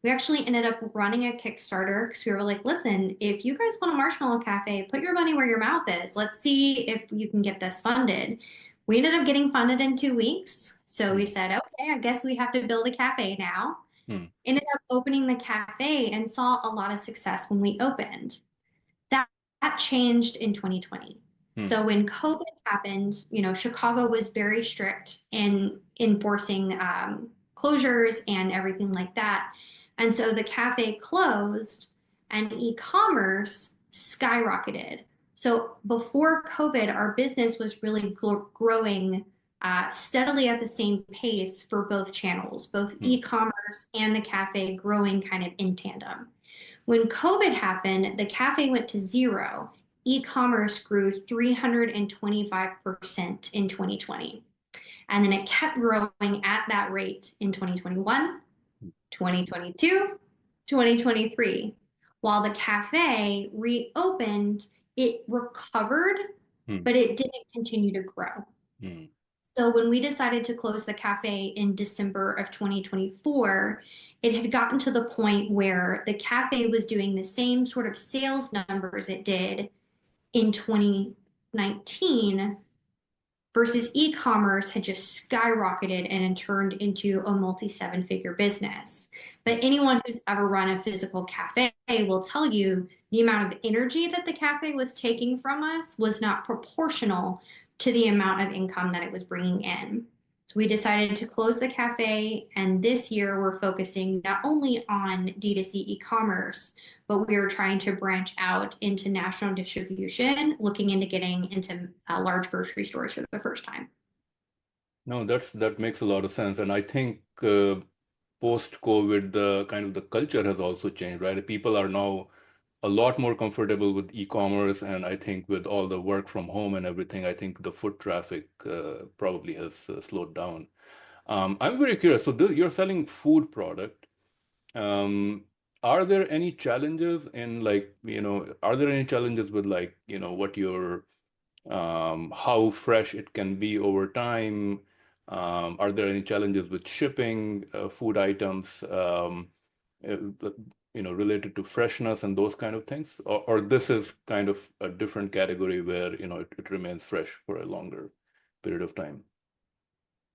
We actually ended up running a Kickstarter because we were like, listen, if you guys want a marshmallow cafe, put your money where your mouth is. Let's see if you can get this funded. We ended up getting funded in 2 weeks. So we Hmm. said, okay, I guess we have to build a cafe now. Hmm. Ended up opening the cafe and saw a lot of success when we opened. That, that changed in 2020. Hmm. So when COVID happened, Chicago was very strict in enforcing closures and everything like that. And so the cafe closed and e-commerce skyrocketed. So before COVID, our business was really growing steadily at the same pace for both channels, both Hmm. e-commerce and the cafe growing kind of in tandem. When COVID happened, the cafe went to zero. E-commerce grew 325% in 2020. And then it kept growing at that rate in 2021, 2022, 2023. While the cafe reopened, it recovered, Hmm. but it didn't continue to grow. Hmm. So when we decided to close the cafe in December of 2024, it had gotten to the point where the cafe was doing the same sort of sales numbers it did in 2019 versus e-commerce had just skyrocketed and turned into a multi-seven-figure business. But anyone who's ever run a physical cafe will tell you the amount of energy that the cafe was taking from us was not proportional to the amount of income that it was bringing in. So we decided to close the cafe, and this year we're focusing not only on D2C e-commerce, but we are trying to branch out into national distribution, looking into getting into large grocery stores for the first time. No, that makes a lot of sense, and I think post-COVID, the kind of the culture has also changed, right? People are now a lot more comfortable with e-commerce, and I think with all the work from home and everything, I think the foot traffic probably has slowed down. I'm very curious. So you're selling food product. Um, are there any challenges in like, are there any challenges with like, what your how fresh it can be over time? Are there any challenges with shipping food items, uh, related to freshness and those kind of things? Or this is kind of a different category where, it remains fresh for a longer period of time?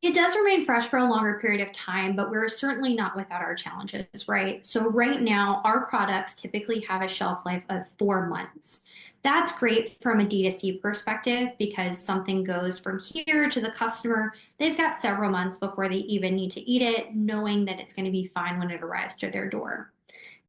It does remain fresh for a longer period of time, but we're certainly not without our challenges, right? So, right now, our products typically have a shelf life of 4 months. That's great from a D2C perspective because something goes from here to the customer. They've got several months before they even need to eat it, knowing that it's going to be fine when it arrives to their door.